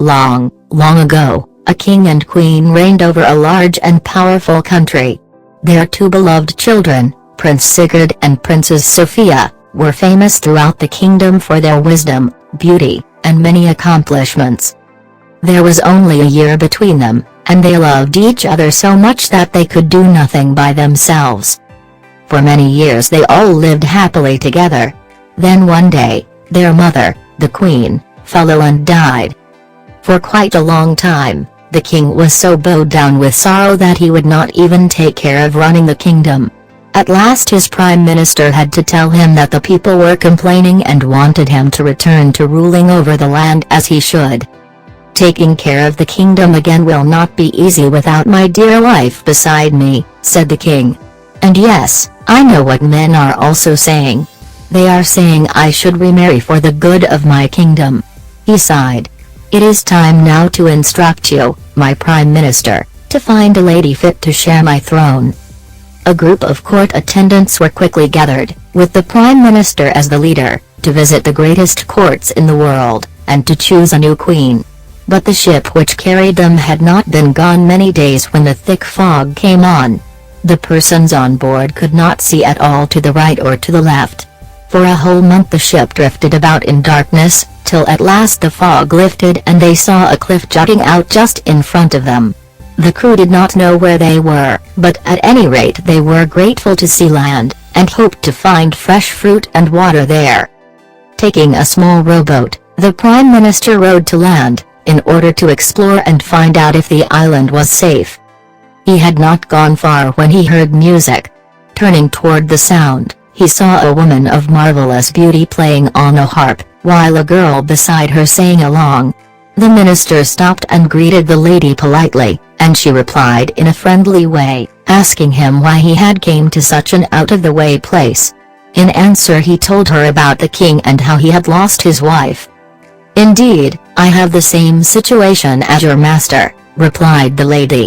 Long, long ago, a king and queen reigned over a large and powerful country. Their two beloved children, Prince Sigurd and Princess Sophia, were famous throughout the kingdom for their wisdom, beauty, and many accomplishments. There was only a year between them, and they loved each other so much that they could do nothing by themselves. For many years they all lived happily together. Then one day, their mother, the queen, fell ill and died. For quite a long time, the king was so bowed down with sorrow that he would not even take care of running the kingdom. At last his prime minister had to tell him that the people were complaining and wanted him to return to ruling over the land as he should. "Taking care of the kingdom again will not be easy without my dear wife beside me," said the king. "And yes, I know what men are also saying. They are saying I should remarry for the good of my kingdom." He sighed. "It is time now to instruct you, my prime minister, to find a lady fit to share my throne." A group of court attendants were quickly gathered, with the prime minister as the leader, to visit the greatest courts in the world, and to choose a new queen. But the ship which carried them had not been gone many days when the thick fog came on. The persons on board could not see at all to the right or to the left. For a whole month the ship drifted about in darkness, till at last the fog lifted and they saw a cliff jutting out just in front of them. The crew did not know where they were, but at any rate they were grateful to see land, and hoped to find fresh fruit and water there. Taking a small rowboat, the prime minister rowed to land, in order to explore and find out if the island was safe. He had not gone far when he heard music. Turning toward the sound, he saw a woman of marvelous beauty playing on a harp, while a girl beside her sang along. The minister stopped and greeted the lady politely, and she replied in a friendly way, asking him why he had came to such an out-of-the-way place. In answer he told her about the king and how he had lost his wife. "Indeed, I have the same situation as your master," replied the lady.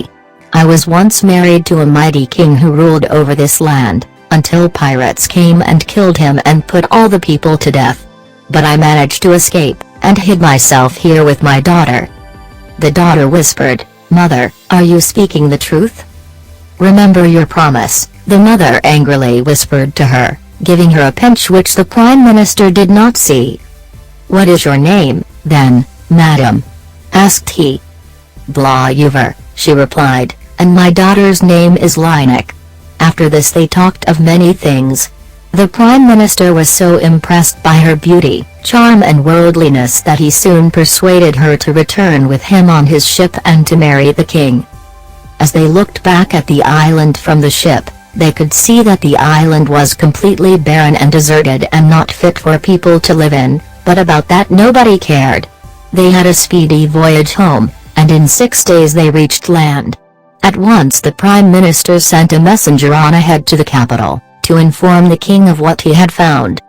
"I was once married to a mighty king who ruled over this land, until pirates came and killed him and put all the people to death. But I managed to escape, and hid myself here with my daughter." The daughter whispered, "Mother, are you speaking the truth?" "Remember your promise," the mother angrily whispered to her, giving her a pinch which the prime minister did not see. "What is your name, then, madam?" asked he. "Blaauver," she replied, "and my daughter's name is Linek." After this they talked of many things. The prime minister was so impressed by her beauty, charm and worldliness that he soon persuaded her to return with him on his ship and to marry the king. As they looked back at the island from the ship, they could see that the island was completely barren and deserted and not fit for people to live in, but about that nobody cared. They had a speedy voyage home, and in 6 days they reached land. At once the prime minister sent a messenger on ahead to the capital, to inform the king of what he had found.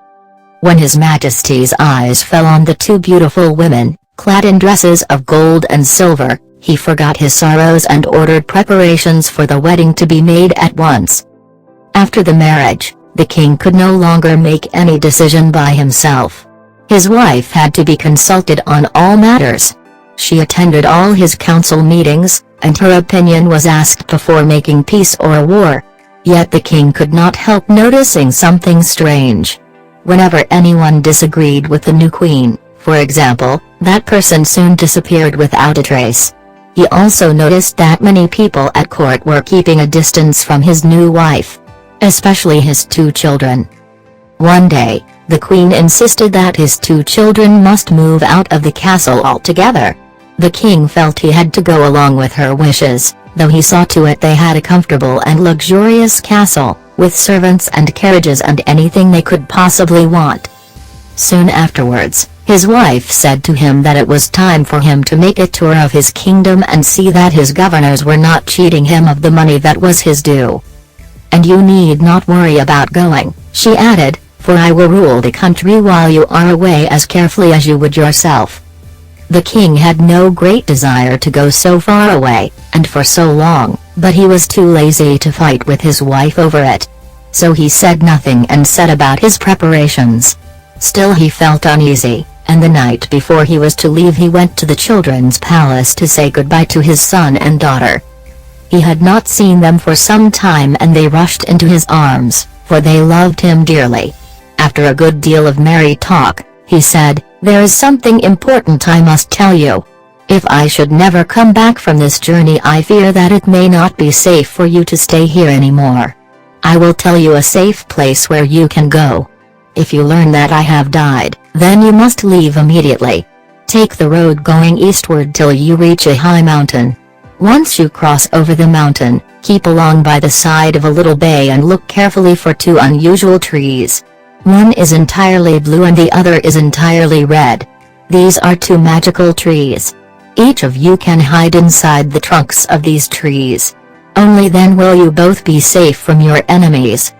When His Majesty's eyes fell on the two beautiful women, clad in dresses of gold and silver, he forgot his sorrows and ordered preparations for the wedding to be made at once. After the marriage, the king could no longer make any decision by himself. His wife had to be consulted on all matters. She attended all his council meetings, and her opinion was asked before making peace or war. Yet the king could not help noticing something strange. Whenever anyone disagreed with the new queen, for example, that person soon disappeared without a trace. He also noticed that many people at court were keeping a distance from his new wife, especially his two children. One day, the queen insisted that his two children must move out of the castle altogether. The king felt he had to go along with her wishes, though he saw to it they had a comfortable and luxurious castle, with servants and carriages and anything they could possibly want. Soon afterwards, his wife said to him that it was time for him to make a tour of his kingdom and see that his governors were not cheating him of the money that was his due. "And you need not worry about going," she added, "for I will rule the country while you are away as carefully as you would yourself." The king had no great desire to go so far away, and for so long, but he was too lazy to fight with his wife over it. So he said nothing and set about his preparations. Still he felt uneasy, and the night before he was to leave he went to the children's palace to say goodbye to his son and daughter. He had not seen them for some time and they rushed into his arms, for they loved him dearly. After a good deal of merry talk, he said, "There is something important I must tell you. If I should never come back from this journey I fear that it may not be safe for you to stay here anymore. I will tell you a safe place where you can go. If you learn that I have died, then you must leave immediately. Take the road going eastward till you reach a high mountain. Once you cross over the mountain, keep along by the side of a little bay and look carefully for two unusual trees. One is entirely blue and the other is entirely red. These are two magical trees. Each of you can hide inside the trunks of these trees. Only then will you both be safe from your enemies."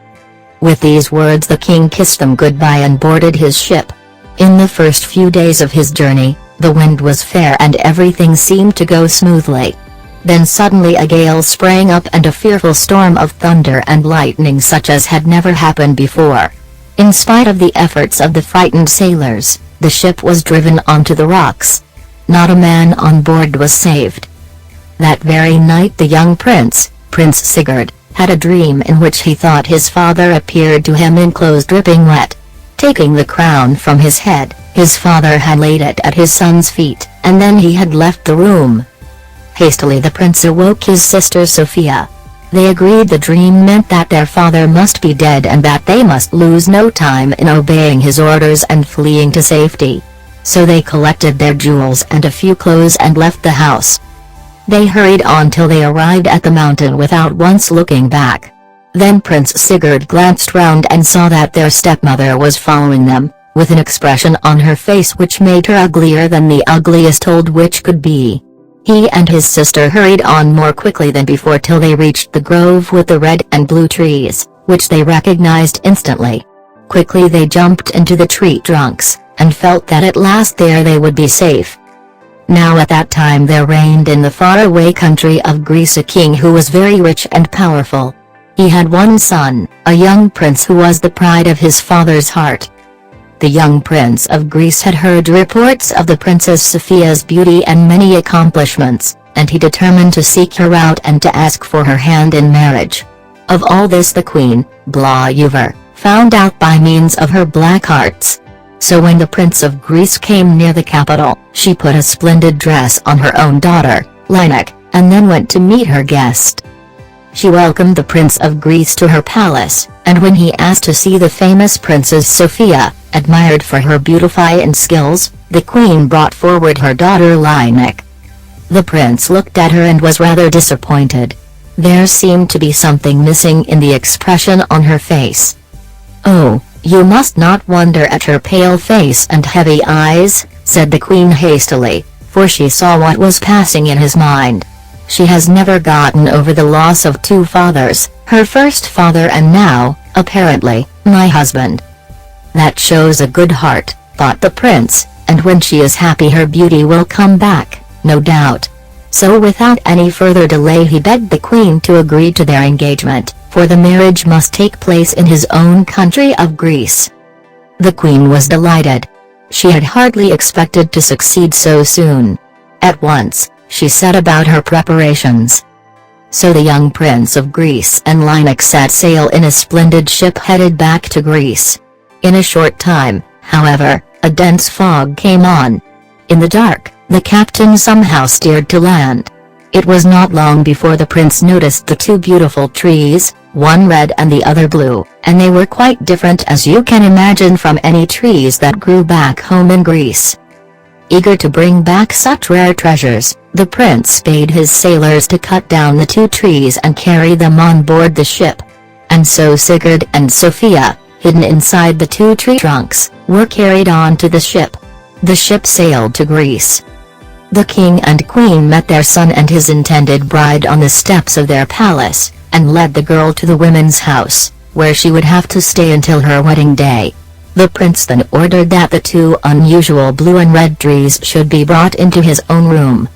With these words the king kissed them goodbye and boarded his ship. In the first few days of his journey, the wind was fair and everything seemed to go smoothly. Then suddenly a gale sprang up and a fearful storm of thunder and lightning such as had never happened before. In spite of the efforts of the frightened sailors, the ship was driven onto the rocks. Not a man on board was saved. That very night the young prince, Prince Sigurd, had a dream in which he thought his father appeared to him in clothes dripping wet. Taking the crown from his head, his father had laid it at his son's feet, and then he had left the room. Hastily the prince awoke his sister Sophia. They agreed the dream meant that their father must be dead and that they must lose no time in obeying his orders and fleeing to safety. So they collected their jewels and a few clothes and left the house. They hurried on till they arrived at the mountain without once looking back. Then Prince Sigurd glanced round and saw that their stepmother was following them, with an expression on her face which made her uglier than the ugliest old witch could be. He and his sister hurried on more quickly than before till they reached the grove with the red and blue trees, which they recognized instantly. Quickly they jumped into the tree trunks, and felt that at last there they would be safe. Now at that time there reigned in the faraway country of Greece a king who was very rich and powerful. He had one son, a young prince who was the pride of his father's heart. The young prince of Greece had heard reports of the Princess Sophia's beauty and many accomplishments, and he determined to seek her out and to ask for her hand in marriage. Of all this the queen, Blaauver, found out by means of her black arts. So when the Prince of Greece came near the capital, she put a splendid dress on her own daughter, Lineik, and then went to meet her guest. She welcomed the Prince of Greece to her palace, and when he asked to see the famous Princess Sophia, admired for her beauty and skills, the queen brought forward her daughter Lineik. The prince looked at her and was rather disappointed. There seemed to be something missing in the expression on her face. "Oh, you must not wonder at her pale face and heavy eyes," said the queen hastily, for she saw what was passing in his mind. She has never gotten over the loss of two fathers, her first father and now, apparently, my husband. That shows a good heart, thought the prince, and when she is happy her beauty will come back, no doubt. So without any further delay he begged the queen to agree to their engagement, for the marriage must take place in his own country of Greece. The queen was delighted. She had hardly expected to succeed so soon. At once, she set about her preparations. So the young prince of Greece and Lineik set sail in a splendid ship headed back to Greece. In a short time, however, a dense fog came on. In the dark, the captain somehow steered to land. It was not long before the prince noticed the two beautiful trees, one red and the other blue, and they were quite different as you can imagine from any trees that grew back home in Greece. Eager to bring back such rare treasures, the prince bade his sailors to cut down the two trees and carry them on board the ship. And so Sigurd and Sophia, hidden inside the two tree trunks, were carried on to the ship. The ship sailed to Greece. The king and queen met their son and his intended bride on the steps of their palace, and led the girl to the women's house, where she would have to stay until her wedding day. The prince then ordered that the two unusual blue and red trees should be brought into his own room.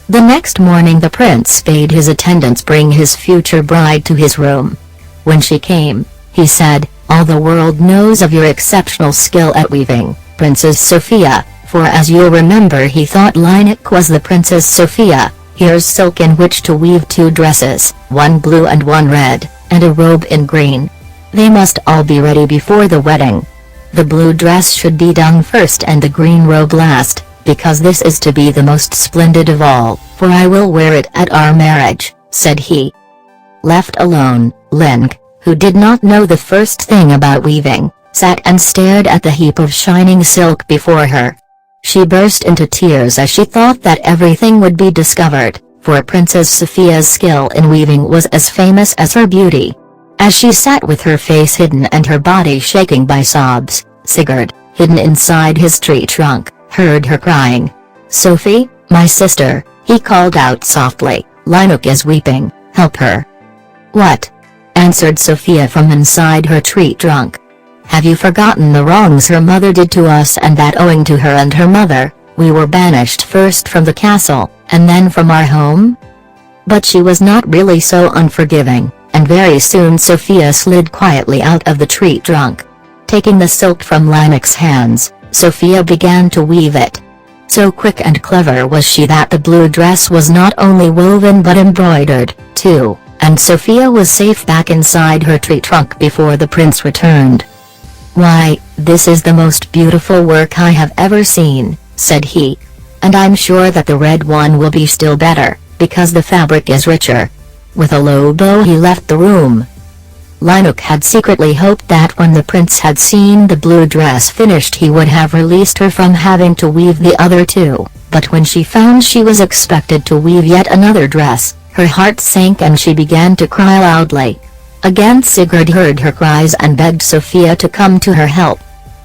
The next morning the prince bade his attendants bring his future bride to his room. When she came, he said, "All the world knows of your exceptional skill at weaving, Princess Sophia, for as you'll remember he thought Lineik was the Princess Sophia. Here's silk in which to weave 2 dresses, one blue and one red, and a robe in green. They must all be ready before the wedding. The blue dress should be done first and the green robe last, because this is to be the most splendid of all, for I will wear it at our marriage," said he. Left alone, Lineik, who did not know the first thing about weaving, sat and stared at the heap of shining silk before her. She burst into tears as she thought that everything would be discovered, for Princess Sophia's skill in weaving was as famous as her beauty. As she sat with her face hidden and her body shaking by sobs, Sigurd, hidden inside his tree trunk, heard her crying. "Sophie, my sister," he called out softly, "Lineik is weeping, help her." "What?" answered Sophia from inside her tree trunk. "Have you forgotten the wrongs her mother did to us, and that owing to her and her mother, we were banished first from the castle, and then from our home?" But she was not really so unforgiving, and very soon Sophia slid quietly out of the tree trunk. Taking the silk from Lineik's hands, Sophia began to weave it. So quick and clever was she that the blue dress was not only woven but embroidered, too, and Sophia was safe back inside her tree trunk before the prince returned. "Why, this is the most beautiful work I have ever seen," said he. "And I'm sure that the red one will be still better, because the fabric is richer." With a low bow he left the room. Lineik had secretly hoped that when the prince had seen the blue dress finished he would have released her from having to weave the other 2, but when she found she was expected to weave yet another dress, her heart sank and she began to cry loudly. Again Sigurd heard her cries and begged Sophia to come to her help.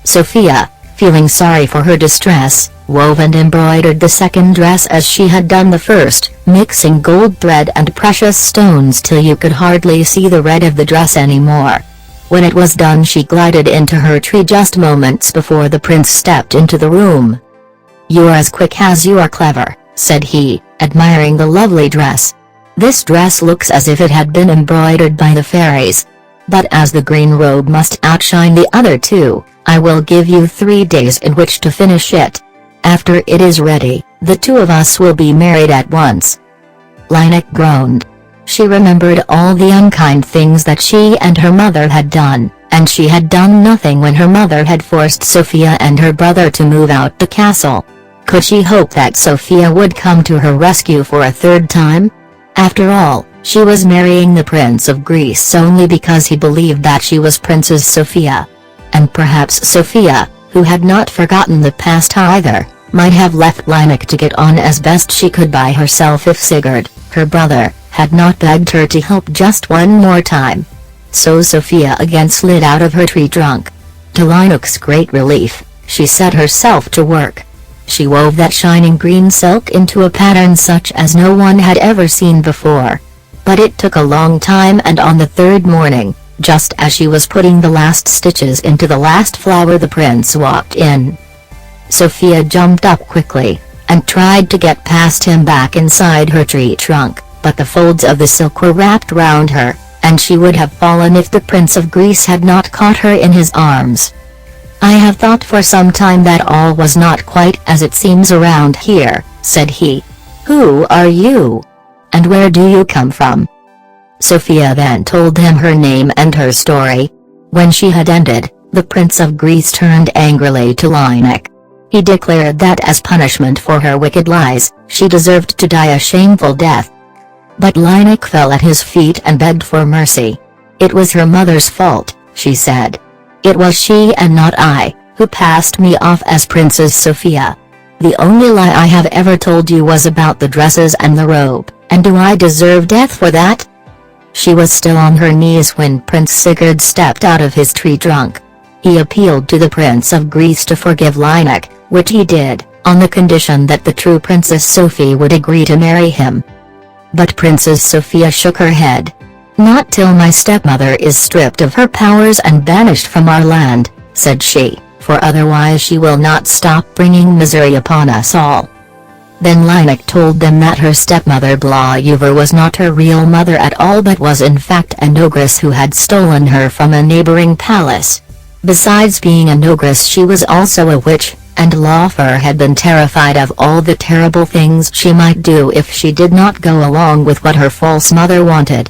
Sophia, feeling sorry for her distress, wove and embroidered the second dress as she had done the first, mixing gold thread and precious stones till you could hardly see the red of the dress anymore. When it was done she glided into her tree just moments before the prince stepped into the room. "You are as quick as you are clever," said he, admiring the lovely dress. "This dress looks as if it had been embroidered by the fairies. But as the green robe must outshine the other 2, I will give you 3 days in which to finish it. After it is ready, the 2 of us will be married at once." Lineik groaned. She remembered all the unkind things that she and her mother had done, and she had done nothing when her mother had forced Sophia and her brother to move out the castle. Could she hope that Sophia would come to her rescue for a 3rd time? After all, she was marrying the Prince of Greece only because he believed that she was Princess Sophia. And perhaps Sophia, who had not forgotten the past either, might have left Lineik to get on as best she could by herself if Sigurd, her brother, had not begged her to help just one more time. So Sophia again slid out of her tree trunk. To Lineik's great relief, she set herself to work. She wove that shining green silk into a pattern such as no one had ever seen before. But it took a long time, and on the 3rd morning, just as she was putting the last stitches into the last flower, the prince walked in. Sophia jumped up quickly, and tried to get past him back inside her tree trunk, but the folds of the silk were wrapped round her, and she would have fallen if the Prince of Greece had not caught her in his arms. "I have thought for some time that all was not quite as it seems around here," said he. "Who are you? And where do you come from?" Sophia then told him her name and her story. When she had ended, the Prince of Greece turned angrily to Lineik. He declared that as punishment for her wicked lies, she deserved to die a shameful death. But Lineik fell at his feet and begged for mercy. "It was her mother's fault," she said. "It was she and not I, who passed me off as Princess Sophia. The only lie I have ever told you was about the dresses and the robe, and do I deserve death for that?" She was still on her knees when Prince Sigurd stepped out of his tree trunk. He appealed to the Prince of Greece to forgive Lineik, which he did, on the condition that the true Princess Sophie would agree to marry him. But Princess Sophia shook her head. "Not till my stepmother is stripped of her powers and banished from our land," said she, "for otherwise she will not stop bringing misery upon us all." Then Lineik told them that her stepmother Blaauver was not her real mother at all, but was in fact an ogress who had stolen her from a neighboring palace. Besides being an ogress, she was also a witch, and Laufer had been terrified of all the terrible things she might do if she did not go along with what her false mother wanted.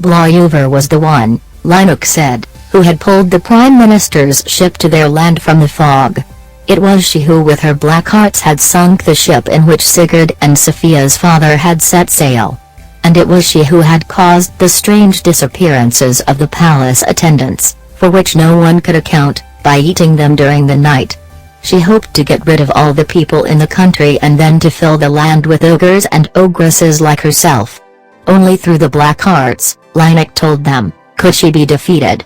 Blaauwer was the one, Linux said, who had pulled the Prime Minister's ship to their land from the fog. It was she who with her black hearts had sunk the ship in which Sigurd and Sophia's father had set sail. And it was she who had caused the strange disappearances of the palace attendants, for which no one could account, by eating them during the night. She hoped to get rid of all the people in the country and then to fill the land with ogres and ogresses like herself. Only through the black arts, Linux told them, could she be defeated.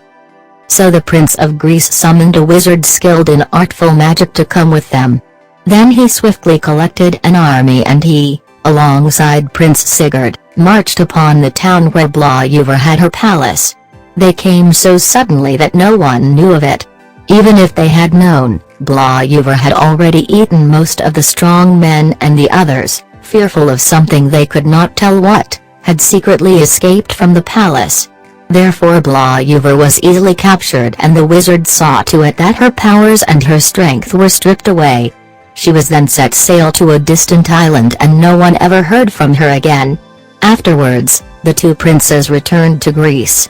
So the Prince of Greece summoned a wizard skilled in artful magic to come with them. Then he swiftly collected an army and he, alongside Prince Sigurd, marched upon the town where Blaauwer had her palace. They came so suddenly that no one knew of it. Even if they had known, Blaauwer had already eaten most of the strong men, and the others, fearful of something they could not tell what, had secretly escaped from the palace. Therefore Blaauwer was easily captured, and the wizard saw to it that her powers and her strength were stripped away. She was then set sail to a distant island and no one ever heard from her again. Afterwards, the two princes returned to Greece.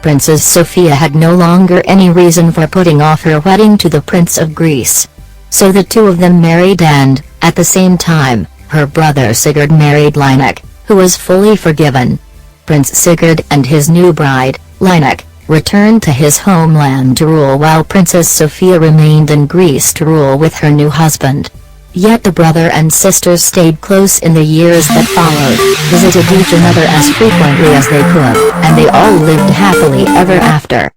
Princess Sophia had no longer any reason for putting off her wedding to the Prince of Greece. So the two of them married, and, at the same time, her brother Sigurd married Linux, who was fully forgiven. Prince Sigurd and his new bride, Linux, returned to his homeland to rule, while Princess Sophia remained in Greece to rule with her new husband. Yet the brother and sisters stayed close in the years that followed, visited each another as frequently as they could, and they all lived happily ever after.